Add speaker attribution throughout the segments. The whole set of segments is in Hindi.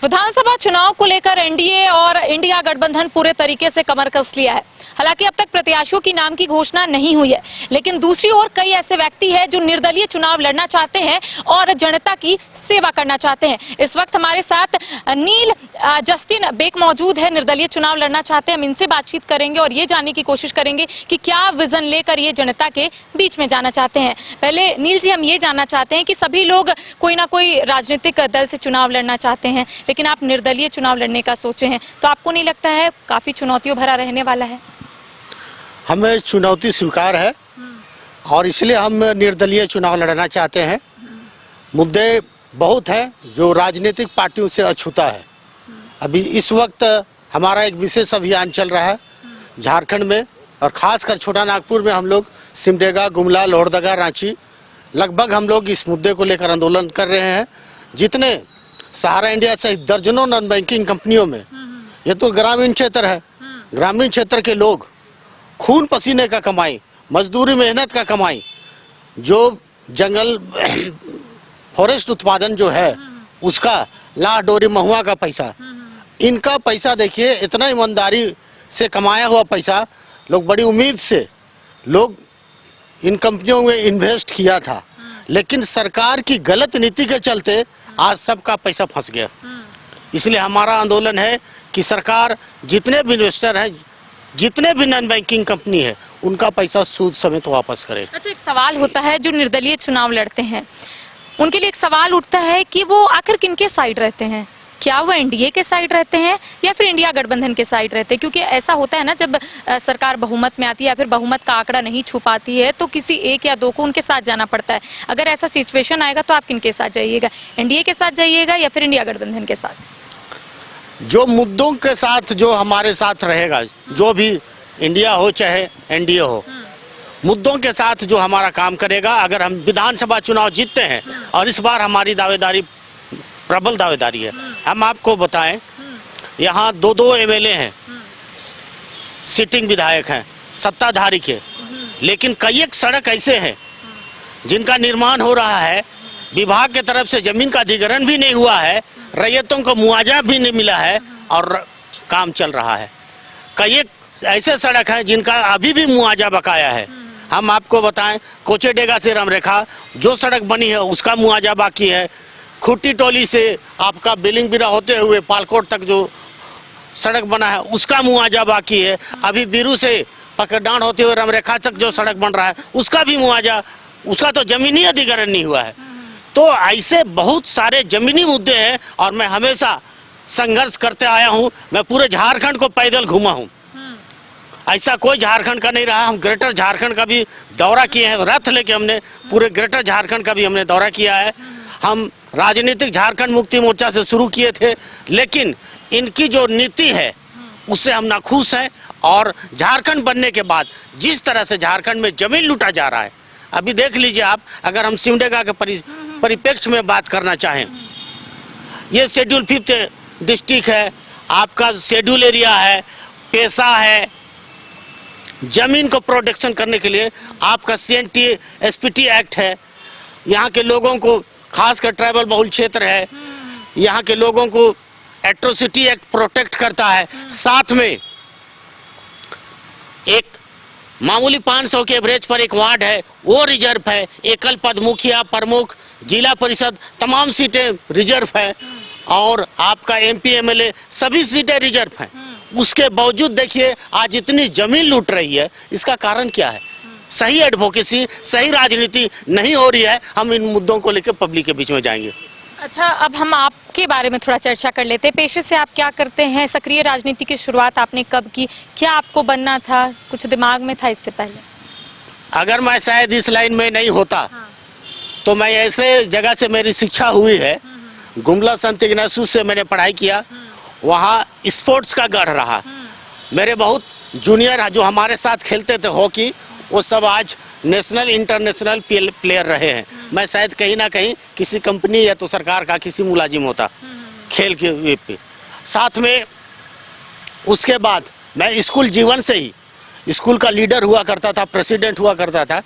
Speaker 1: विधानसभा चुनाव को लेकर एनडीए और इंडिया गठबंधन पूरे तरीके से कमर कस लिया है। हालांकि अब तक प्रत्याशियों की नाम की घोषणा नहीं हुई है, लेकिन दूसरी ओर कई ऐसे व्यक्ति हैं जो निर्दलीय चुनाव लड़ना चाहते हैं और जनता की सेवा करना चाहते हैं। इस वक्त हमारे साथ नील जस्टिन बेक मौजूद है, निर्दलीय चुनाव लड़ना चाहते हैं। हम इनसे बातचीत करेंगे और ये जानने की कोशिश करेंगे कि क्या विजन लेकर ये जनता के बीच में जाना चाहते हैं। पहले नील जी, हम ये जानना चाहते हैं कि सभी लोग कोई ना कोई राजनीतिक दल से चुनाव लड़ना चाहते हैं, लेकिन आप निर्दलीय चुनाव लड़ने का सोचे हैं, तो आपको नहीं लगता है काफी चुनौतियों भरा रहने वाला है?
Speaker 2: हमें चुनौती स्वीकार है और इसलिए हम निर्दलीय चुनाव लड़ना चाहते हैं। मुद्दे बहुत हैं जो राजनीतिक पार्टियों से अछूता है। अभी इस वक्त हमारा एक विशेष अभियान चल रहा है झारखंड में, और ख़ासकर छोटा नागपुर में हम लोग सिमडेगा, गुमला, लोहरदगा, रांची लगभग हम लोग इस मुद्दे को लेकर आंदोलन कर रहे हैं। जितने सहारा इंडिया सहित दर्जनों नॉन बैंकिंग कंपनियों में, ये तो ग्रामीण क्षेत्र है, ग्रामीण क्षेत्र के लोग खून पसीने का कमाई, मजदूरी मेहनत का कमाई, जो जंगल फॉरेस्ट उत्पादन जो है उसका, लाह डोरी महुआ का पैसा, इनका पैसा देखिए, इतना ईमानदारी से कमाया हुआ पैसा लोग बड़ी उम्मीद से लोग इन कंपनियों में इन्वेस्ट किया था, लेकिन सरकार की गलत नीति के चलते आज सबका पैसा फंस गया। इसलिए हमारा आंदोलन है कि सरकार जितने भी इन्वेस्टर हैं, जितने भी नॉन बैंकिंग कंपनी है, उनका पैसा सूद समेत वापस करे।
Speaker 1: अच्छा, एक सवाल होता है, जो निर्दलीय चुनाव लड़ते हैं उनके लिए एक सवाल उठता है कि वो आखिर किनके साइड रहते हैं? क्या वो एनडीए के साइड रहते हैं या फिर इंडिया गठबंधन के साइड रहते हैं? क्योंकि ऐसा होता है ना, जब सरकार बहुमत में आती है या फिर बहुमत का आंकड़ा नहीं छू पाती है तो किसी एक या दो को उनके साथ जाना पड़ता है। अगर ऐसा सिचुएशन आएगा तो आप किनके साथ जाइएगा? एनडीए के साथ जाइएगा या फिर इंडिया गठबंधन के साथ?
Speaker 2: जो मुद्दों के साथ जो हमारे साथ रहेगा, जो भी इंडिया हो चाहे एनडीए हो, मुद्दों के साथ जो हमारा काम करेगा, अगर हम विधानसभा चुनाव जीतते हैं, और इस बार हमारी दावेदारी प्रबल दावेदारी है। हम आपको बताएं, यहाँ दो एमएलए हैं, सिटिंग विधायक हैं सत्ताधारी के, लेकिन कई एक सड़क ऐसे हैं जिनका निर्माण हो रहा है, विभाग के तरफ से जमीन का अधिग्रहण भी नहीं हुआ है, रैयतों को मुआवजा भी नहीं मिला है और काम चल रहा है। कई एक ऐसे सड़क हैं जिनका अभी भी मुआवजा बकाया है। हम आपको बताएं, कोचेडेगा से रामरेखा जो सड़क बनी है उसका मुआवजा बाकी है। खुट्टी टोली से आपका बिलिंगबिरा होते हुए पालकोट तक जो सड़क बना है उसका मुआवजा बाकी है। अभी बीरू से पकड़ान होते हुए रामरेखा तक जो सड़क बन रहा है उसका भी मुआवजा, उसका तो जमीनी अधिग्रहण नहीं हुआ है। तो ऐसे बहुत सारे जमीनी मुद्दे हैं और मैं हमेशा संघर्ष करते आया हूं। मैं पूरे झारखंड को पैदल घूमा हूं, ऐसा कोई झारखंड का नहीं रहा। हम ग्रेटर झारखंड का भी दौरा किए हैं, रथ लेके हमने पूरे ग्रेटर झारखंड का भी हमने दौरा किया है। हम राजनीतिक झारखंड मुक्ति मोर्चा से शुरू किए थे, लेकिन इनकी जो नीति है उससे हम नाखुश हैं। और झारखंड बनने के बाद जिस तरह से झारखंड में जमीन लूटा जा रहा है, अभी देख लीजिए आप, अगर हम सिमडेगा के परिप्रेक्ष्य में बात करना चाहें, ये शेड्यूल 5th डिस्ट्रिक्ट है, आपका शेड्यूल एरिया है, पेशा है। जमीन को प्रोटेक्शन करने के लिए आपका CNT SPT एक्ट है। यहाँ के लोगों को, खासकर ट्राइबल बहुल क्षेत्र है, यहाँ के लोगों को एट्रोसिटी एक्ट प्रोटेक्ट करता है। साथ में एक मामूली 500 के एवरेज पर एक वार्ड है, वो रिजर्व है। एकल पद, मुखिया, प्रमुख, जिला परिषद, तमाम सीटें रिजर्व है। और आपका MP MLA सभी सीटें रिजर्व हैं। उसके बावजूद देखिए आज इतनी जमीन लूट रही है, इसका कारण क्या है? सही एडवोकेसी, सही राजनीति नहीं हो रही है। हम इन मुद्दों को लेकर पब्लिक के बीच में जाएंगे।
Speaker 1: अच्छा, अब हम आपके बारे में थोड़ा चर्चा कर लेते हैं। पेशे से आप क्या करते हैं? सक्रिय राजनीति की शुरुआत आपने कब की? क्या आपको बनना था? कुछ दिमाग में था इससे पहले?
Speaker 2: अगर मैं शायद इस लाइन में नहीं होता तो मैं ऐसे जगह से मेरी शिक्षा हुई है। गुमला संत इग्नासियस से मैंने पढ़ाई किया, वहाँ स्पोर्ट्स का गढ़ रहा। मेरे बहुत जूनियर जो हमारे साथ खेलते थे हॉकी, वो सब आज नेशनल इंटरनेशनल प्लेयर रहे हैं। मैं शायद कहीं ना कहीं किसी कंपनी या तो सरकार का किसी मुलाजिम होता खेल के वे पे। साथ में उसके बाद मैं स्कूल जीवन से ही स्कूल का लीडर हुआ करता था, प्रेसिडेंट हुआ करता था।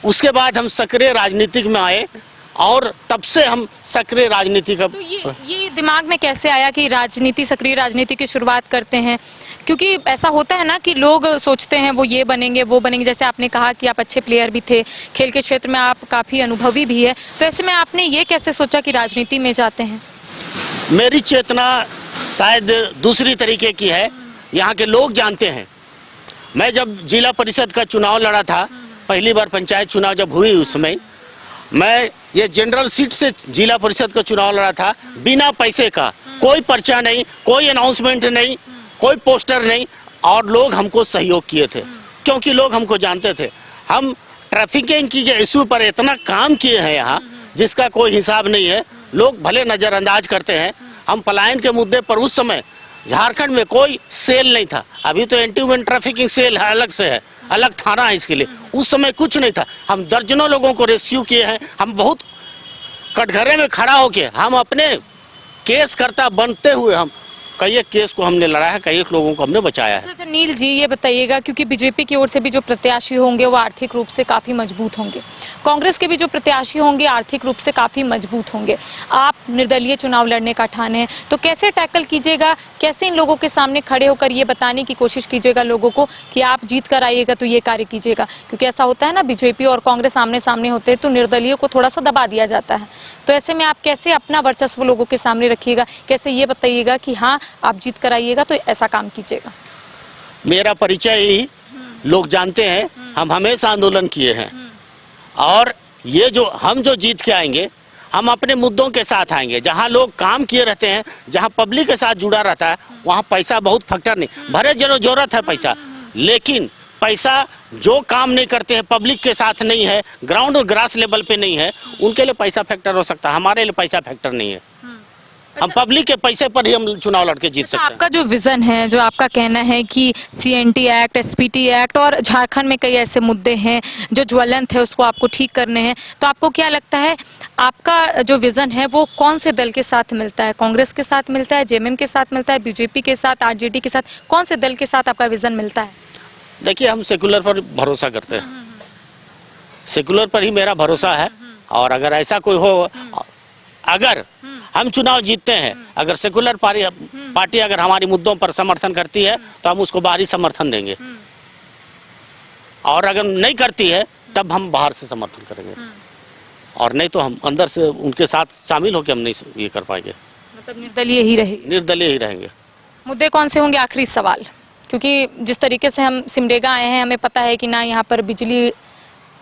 Speaker 2: उसके बाद हम सक्रिय राजनीतिक में आए और तब से हम सक्रिय राजनीति का।
Speaker 1: तो ये दिमाग में कैसे आया कि राजनीति, सक्रिय राजनीति की शुरुआत करते हैं? क्योंकि ऐसा होता है ना कि लोग सोचते हैं वो ये बनेंगे वो बनेंगे, जैसे आपने कहा कि आप अच्छे प्लेयर भी थे, खेल के क्षेत्र में आप काफ़ी अनुभवी भी है, तो ऐसे में आपने ये कैसे सोचा कि राजनीति में जाते हैं?
Speaker 2: मेरी चेतना शायद दूसरी तरीके की है। यहाँ के लोग जानते हैं, मैं जब जिला परिषद का चुनाव लड़ा था, पहली बार पंचायत चुनाव जब हुई, उस समय मैं ये जनरल सीट से जिला परिषद का चुनाव लड़ा था, बिना पैसे का, कोई पर्चा नहीं, कोई अनाउंसमेंट नहीं, कोई पोस्टर नहीं, और लोग हमको सहयोग किए थे क्योंकि लोग हमको जानते थे। हम ट्रैफिकिंग की इशू पर इतना काम किए हैं यहाँ जिसका कोई हिसाब नहीं है। लोग भले नज़रअंदाज करते हैं। हम पलायन के मुद्दे पर उस समय झारखंड में कोई सेल नहीं था, अभी तो एंटी वुमेन ट्रैफिकिंग सेल है, अलग से है, अलग थाना है इसके लिए। उस समय कुछ नहीं था, हम दर्जनों लोगों को रेस्क्यू किए हैं। हम बहुत कटघरे में खड़ा होके हम अपने केस करता बनते हुए हम कई केस को हमने लड़ा है, कई लोगों को हमने बचाया है।
Speaker 1: अच्छा नील जी, ये बताइएगा, क्योंकि बीजेपी की ओर से भी जो प्रत्याशी होंगे वो आर्थिक रूप से काफ़ी मजबूत होंगे, कांग्रेस के भी जो प्रत्याशी होंगे आर्थिक रूप से काफ़ी मजबूत होंगे, आप निर्दलीय चुनाव लड़ने का ठाने हैं, तो कैसे टैकल कीजिएगा, कैसे इन लोगों के सामने खड़े होकर ये बताने की कोशिश कीजिएगा लोगों को कि आप जीत कर आइएगा तो ये कार्य कीजिएगा? क्योंकि ऐसा होता है ना, बीजेपी और कांग्रेस आमने सामने होते हैं तो निर्दलीय को थोड़ा सा दबा दिया जाता है, तो ऐसे में आप कैसे अपना वर्चस्व लोगों के सामने रखिएगा, कैसे ये बताइएगा कि हाँ आप जीत कर आइएगा तो ऐसा काम कीजिएगा?
Speaker 2: मेरा परिचय ही लोग जानते हैं, हम हमेशा आंदोलन किए हैं, और ये जो हम जो जीत के आएंगे, हम अपने मुद्दों के साथ आएंगे। जहाँ लोग काम किए रहते हैं, जहाँ पब्लिक के साथ जुड़ा रहता है, वहाँ पैसा बहुत फैक्टर नहीं, भरे जरूरत है पैसा, लेकिन पैसा जो काम नहीं करते हैं, पब्लिक के साथ नहीं है, ग्राउंड और ग्रास लेवल पे नहीं है, उनके लिए पैसा फैक्टर हो सकता है, हमारे लिए पैसा फैक्टर नहीं है। हम पब्लिक के पैसे पर ही हम चुनाव लड़के जीत सकते हैं।
Speaker 1: आपका जो विजन है, जो आपका कहना है कि सीएनटी एक्ट, एसपीटी एक्ट और झारखंड में कई ऐसे मुद्दे हैं जो ज्वलंत है, उसको आपको ठीक करने हैं, तो आपको क्या लगता है आपका जो विजन है वो कौन से दल के साथ मिलता है? कांग्रेस के साथ मिलता है, जेएमएम के साथ मिलता है, बीजेपी के साथ, आरजेडी के साथ, कौन से दल के साथ आपका विजन मिलता है?
Speaker 2: देखिए, हम सेकुलर पर भरोसा करते हैं, सेकुलर पर ही मेरा भरोसा है, और अगर ऐसा कोई हो, अगर हम चुनाव जीतते हैं, अगर सेकुलर पार्टी अगर हमारी मुद्दों पर समर्थन करती है तो हम उसको बाहरी समर्थन देंगे, और अगर नहीं करती है तब हम बाहर से समर्थन करेंगे, और नहीं तो हम अंदर से उनके साथ शामिल होकर हम नहीं ये कर पाएंगे।
Speaker 1: मतलब निर्दलीय ही रहेगी?
Speaker 2: निर्दलीय ही रहेंगे। मुद्दे
Speaker 1: कौन से होंगे? आखिरी सवाल, क्योंकि जिस तरीके से हम सिमडेगा आए हैं, हमें पता है कि ना यहाँ पर बिजली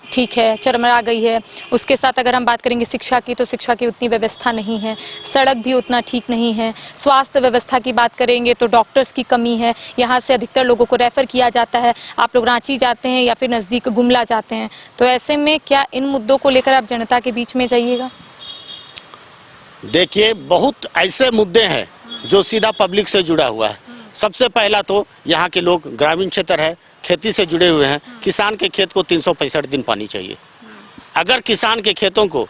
Speaker 1: ठीक है, चरमरा गई है, उसके साथ अगर हम बात करेंगे शिक्षा की, तो शिक्षा की उतनी व्यवस्था नहीं है, सड़क भी उतना ठीक नहीं है, स्वास्थ्य व्यवस्था की बात करेंगे तो डॉक्टर्स की कमी है, यहाँ से अधिकतर लोगों को रेफ़र किया जाता है, आप लोग रांची जाते हैं या फिर नज़दीक गुमला जाते हैं, तो ऐसे में क्या इन मुद्दों को लेकर आप जनता के बीच में जाइएगा?
Speaker 2: देखिए, बहुत ऐसे मुद्दे हैं जो सीधा पब्लिक से जुड़ा हुआ है। सबसे पहला तो यहाँ के लोग ग्रामीण क्षेत्र है, खेती से जुड़े हुए हैं, किसान के खेत को 365 दिन पानी चाहिए। अगर किसान के खेतों को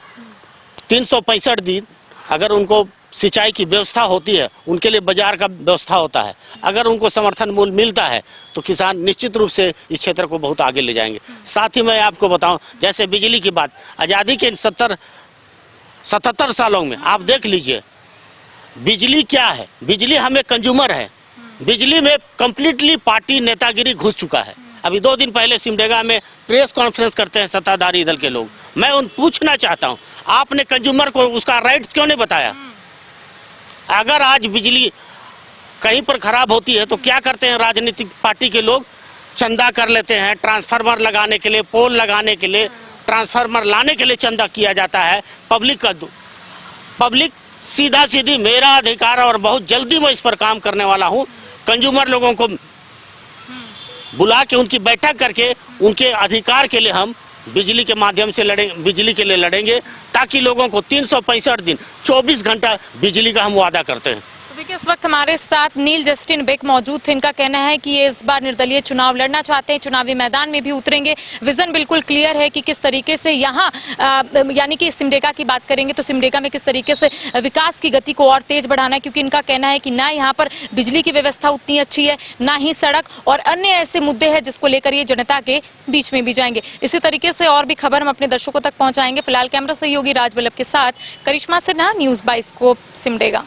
Speaker 2: 365 दिन अगर उनको सिंचाई की व्यवस्था होती है, उनके लिए बाजार का व्यवस्था होता है, अगर उनको समर्थन मूल्य मिलता है तो किसान निश्चित रूप से इस क्षेत्र को बहुत आगे ले जाएंगे। साथ ही मैं आपको बताऊं, जैसे बिजली की बात, आज़ादी के 77 सालों में आप देख लीजिए, बिजली क्या है, बिजली हमें कंज्यूमर है, बिजली में कंप्लीटली पार्टी नेतागिरी घुस चुका है। अभी 2 दिन पहले सिमडेगा में प्रेस कॉन्फ्रेंस करते हैं सत्ताधारी दल के लोग, मैं उन पूछना चाहता हूं, आपने कंज्यूमर को उसका राइट्स क्यों नहीं बताया? अगर आज बिजली कहीं पर खराब होती है तो क्या करते हैं राजनीतिक पार्टी के लोग? चंदा कर लेते हैं, ट्रांसफार्मर लगाने के लिए, पोल लगाने के लिए, ट्रांसफार्मर लाने के लिए चंदा किया जाता है। पब्लिक सीधा सीधी मेरा अधिकार, और बहुत जल्दी मैं इस पर काम करने वाला हूं, कंज्यूमर लोगों को बुला के उनकी बैठक करके उनके अधिकार के लिए हम बिजली के माध्यम से लड़ेंगे, बिजली के लिए लड़ेंगे, ताकि लोगों को 365 दिन 24 घंटा बिजली का हम वादा करते हैं।
Speaker 1: देखिए, इस वक्त हमारे साथ नील जस्टिन बेक मौजूद थे। इनका कहना है कि ये इस बार निर्दलीय चुनाव लड़ना चाहते हैं, चुनावी मैदान में भी उतरेंगे। विजन बिल्कुल क्लियर है कि किस तरीके से यहाँ यानी कि सिमडेगा की बात करेंगे तो सिमडेगा में किस तरीके से विकास की गति को और तेज बढ़ाना है, क्योंकि इनका कहना है कि ना यहाँ पर बिजली की व्यवस्था उतनी अच्छी है, ना ही सड़क, और अन्य ऐसे मुद्दे हैं जिसको लेकर ये जनता के बीच में भी जाएंगे। इसी तरीके से और भी खबर हम अपने दर्शकों तक पहुंचाएंगे। फिलहाल कैमरा सहयोगी राज बल्लभ के साथ करिश्मा सिन्हा, न्यूज बाइस्कोप, सिमडेगा।